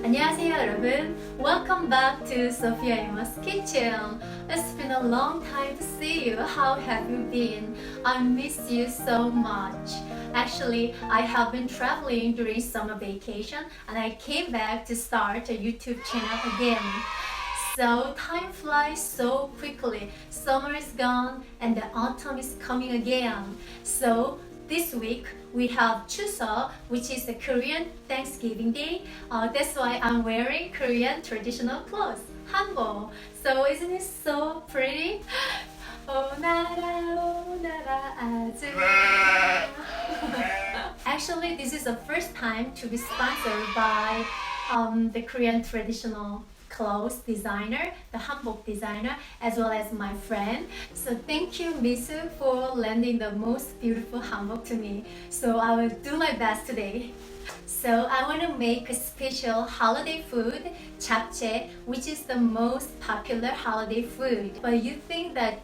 안녕하세요 여러분. Welcome back to Sophia Emma's kitchen. It's been a long time to see you. How have you been? I miss you so much. Actually, I have been traveling during summer vacation and I came back to start a YouTube channel again. So time flies so quickly. Summer is gone and the autumn is coming again. So this week we have Chuseok, which is a Korean Thanksgiving Day. That's why I'm wearing Korean traditional clothes, hanbok. So isn't it so pretty? 오나라 아줌마. Actually, this is the first time to be sponsored by the Korean traditional clothes designer, the hanbok designer, as well as my friend. So thank you, Misu, for lending the most beautiful hanbok to me. So I will do my best today. So I want to make a special holiday food, japchae, which is the most popular holiday food. But you think that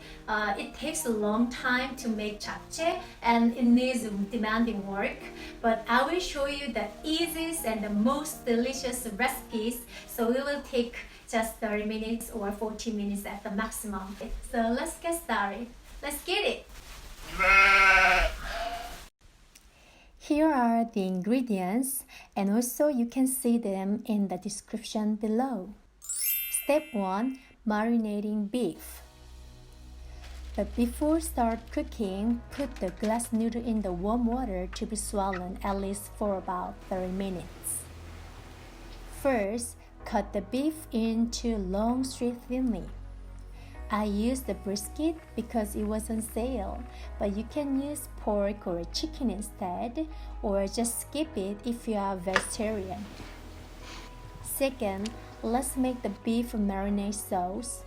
it takes a long time to make japchae and it needs demanding work. But I will show you the easiest and the most delicious recipes. So it will take just 30 minutes or 40 minutes at the maximum. So let's get started. Let's get it! Here are the ingredients, and also you can see them in the description below. Step 1. Marinating beef. But before start cooking, put the glass noodle in the warm water to be swollen at least for about 30 minutes. First, cut the beef into long strips thinly. I used the brisket because it was on sale, but you can use pork or chicken instead, or just skip it if you are vegetarian. Second, let's make the beef marinade sauce.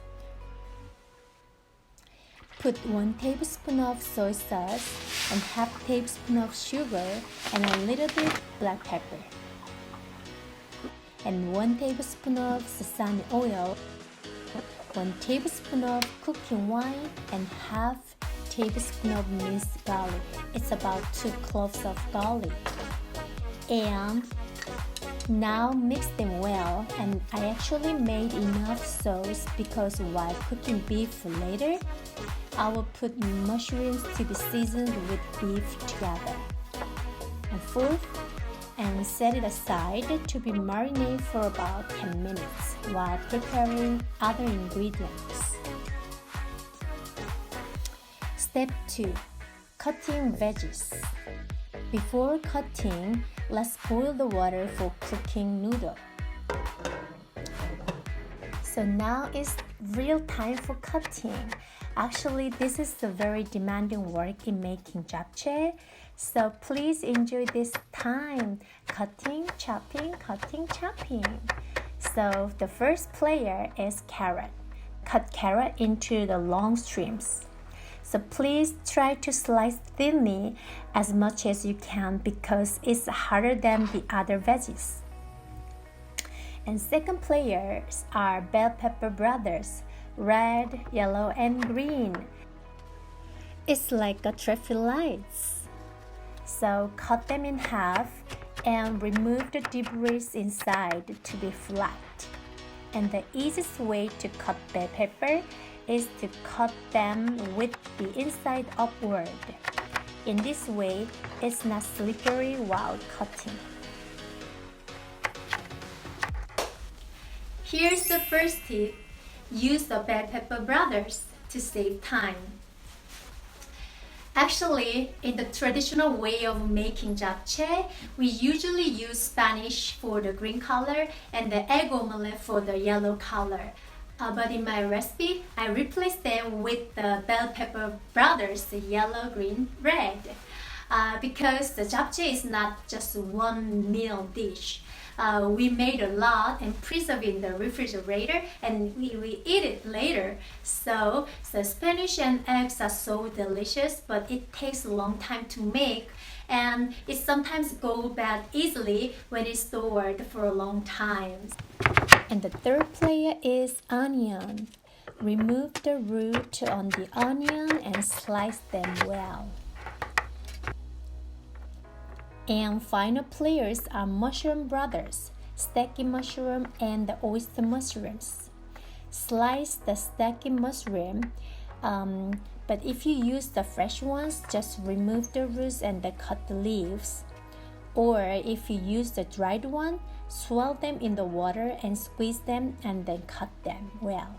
Put 1 tablespoon of soy sauce and half tablespoon of sugar and a little bit black pepper. And 1 tablespoon of sesame oil, 1 tablespoon of cooking wine and half tablespoon of minced garlic. It's about 2 cloves of garlic. And now mix them well, and I actually made enough sauce because while cooking beef later, I will put mushrooms to be seasoned with beef together. And fourth, and set it aside to be marinated for about 10 minutes while preparing other ingredients. Step 2. Cutting veggies. Before cutting, let's boil the water for cooking noodle. So now it's real time for cutting. Actually, this is a very demanding work in making japchae. So please enjoy this time. Cutting, chopping, cutting, chopping. So the first player is carrot. Cut carrot into the long strips. So please try to slice thinly as much as you can because it's harder than the other veggies. And second players are bell pepper brothers, red, yellow, and green. It's like a traffic lights. So cut them in half and remove the debris inside to be flat. And the easiest way to cut bell pepper is to cut them with the inside upward. In this way, it's not slippery while cutting. Here's the first tip. Use the bell pepper brothers to save time. Actually, in the traditional way of making japchae, we usually use Spanish for the green color and the egg omelette for the yellow color. But in my recipe, I replaced them with the bell pepper brothers, the yellow, green, red. Because the japchae is not just one meal dish. We made a lot and preserve it in the refrigerator, and we eat it later. So the Spanish and eggs are so delicious, but it takes a long time to make, and it sometimes goes bad easily when it's stored for a long time. And the third player is onion. Remove the root on the onion and slice them well. And final players are mushroom brothers. sticky mushroom, and the oyster mushrooms. Slice the sticky mushroom, but if you use the fresh ones, just remove the roots and then cut the leaves. Or if you use the dried one, swirl them in the water and squeeze them and then cut them well.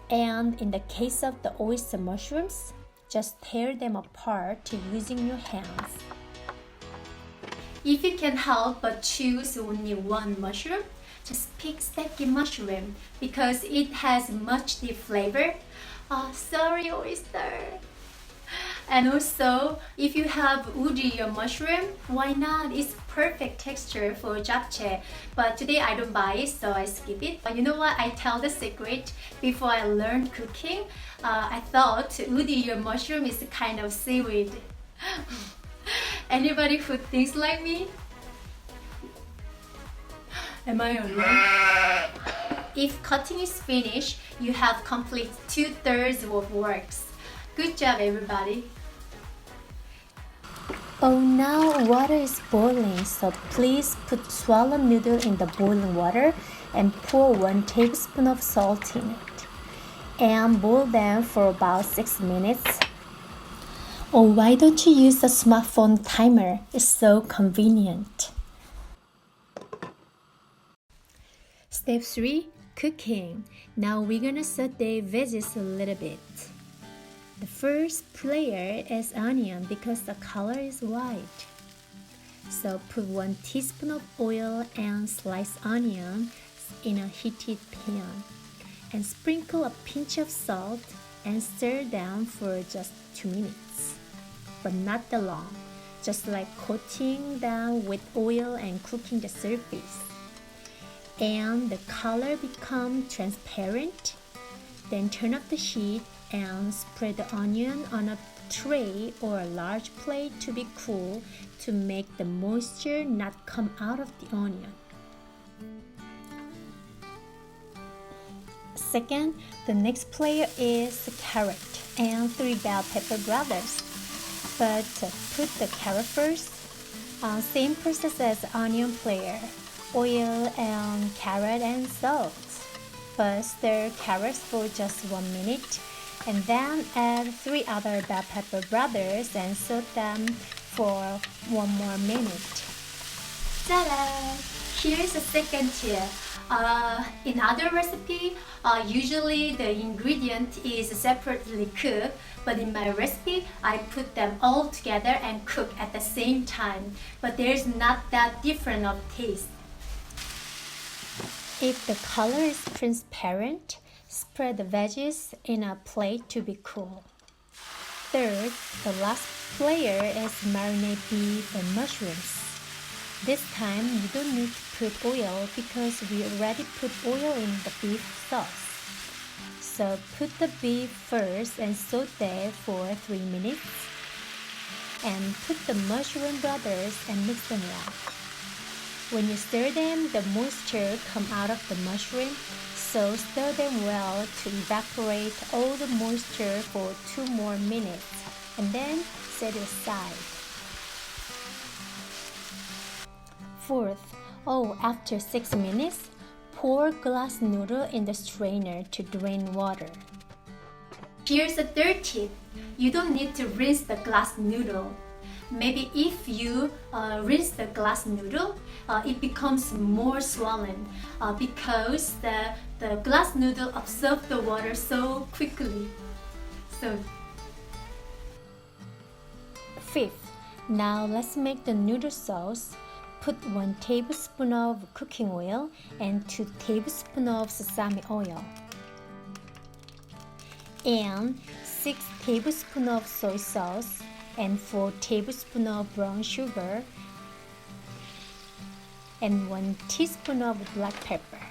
And in the case of the oyster mushrooms, just tear them apart using your hands. If you can help but choose only one mushroom, just pick sticky mushroom because it has much deep flavor. Sorry, oyster. And also, if you have woody or mushroom, why not? It's perfect texture for japchae. But today I don't buy it, so I skip it. But you know what? I tell the secret. Before I learned cooking, I thought woody or mushroom is a kind of seaweed. Anybody who thinks like me? Am I alone? If cutting is finished, you have complete 2/3 of works. Good job, everybody. Oh, now water is boiling, so please put swollen noodle in the boiling water and pour 1 tablespoon of salt in it. And boil them for about 6 minutes. Oh, why don't you use a smartphone timer? It's so convenient. Step 3. Cooking. Now we're gonna saute veggies a little bit. The first layer is onion because the color is white. So put 1 teaspoon of oil and sliced onion in a heated pan. And sprinkle a pinch of salt and stir them for just 2 minutes. But not that long, just like coating them with oil and cooking the surface. And the color becomes transparent. Then turn up the heat and spread the onion on a tray or a large plate to be cool to make the moisture not come out of the onion. Second, the next layer is the carrot and 3 bell pepper brothers. But put the carrot first. Same process as onion layer. Oil and carrot and salt. But stir carrots for just 1 minute and then add 3 other bell pepper brothers and saute them for 1 more minute. Ta-da! Here's the second tip. In other recipe, usually the ingredient is separately cooked, but in my recipe, I put them all together and cook at the same time. But there's not that different of taste. If the color is transparent, spread the veggies in a plate to be cool. Third, the last layer is marinate beef and mushrooms. This time, you don't need to put oil because we already put oil in the beef sauce. So put the beef first and saute for 3 minutes. And put the mushroom brothers and mix them well. When you stir them, the moisture comes out of the mushroom, so stir them well to evaporate all the moisture for 2 more minutes, and then set it aside. Fourth, after 6 minutes, pour glass noodle in the strainer to drain water. Here's the third tip. You don't need to rinse the glass noodle. Maybe if you rinse the glass noodle, it becomes more swollen because the glass noodle absorbs the water so quickly. Fifth, now let's make the noodle sauce. Put 1 tablespoon of cooking oil and 2 tablespoons of sesame oil. And 6 tablespoons of soy sauce and 4 tablespoons of brown sugar and 1 teaspoon of black pepper.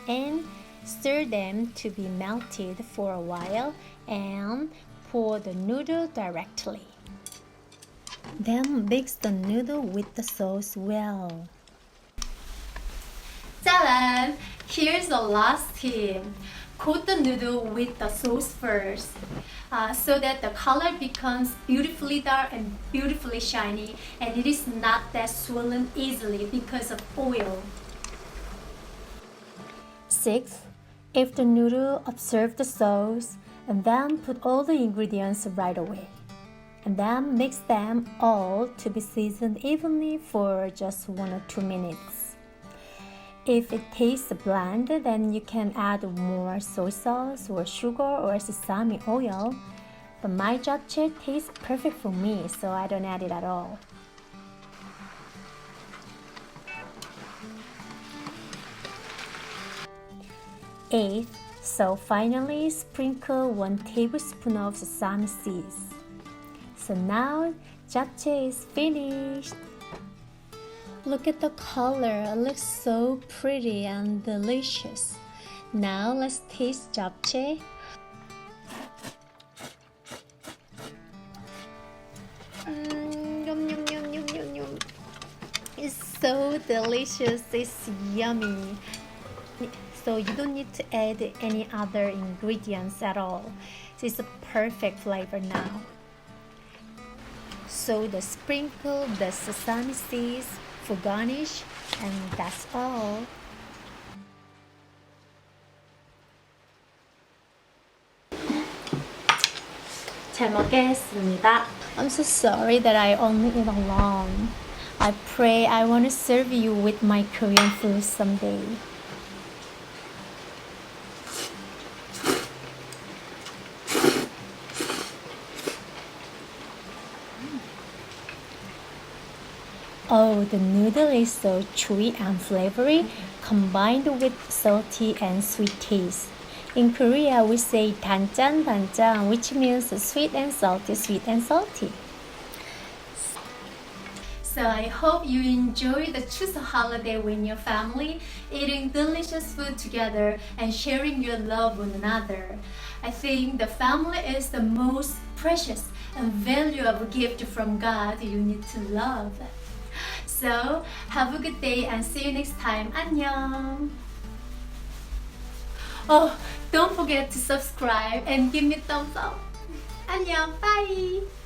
And stir them to be melted for a while and pour the noodle directly. Then mix the noodle with the sauce well. Ta-da! Here's the last tip. Coat the noodle with the sauce first. so that the color becomes beautifully dark and beautifully shiny, and it is not that swollen easily because of oil. 6. If the noodle, observe the sauce and then put all the ingredients right away. And then mix them all to be seasoned evenly for just 1 or 2 minutes. If it tastes bland, then you can add more soy sauce or sugar or sesame oil. But my japchae tastes perfect for me, so I don't add it at all. 8. So finally sprinkle 1 tablespoon of sesame seeds. So now japchae is finished. Look at the color, it looks so pretty and delicious. Now let's taste japchae. Yum, yum, yum, yum, yum, yum. It's so delicious, it's yummy. So you don't need to add any other ingredients at all. It's a perfect flavor now. So the sprinkle the sesame seeds for garnish, and that's all. 잘 먹겠습니다. I'm so sorry that I only eat alone. I pray I want to serve you with my Korean food someday. Oh, the noodle is so chewy and flavory, combined with salty and sweet taste. In Korea, we say 단짠 단짠, which means sweet and salty, sweet and salty. So I hope you enjoy the Chuseok holiday with your family, eating delicious food together and sharing your love with another. I think the family is the most precious and valuable gift from God you need to love. So, have a good day and see you next time. 안녕! Oh, don't forget to subscribe and give me thumbs up. 안녕, bye!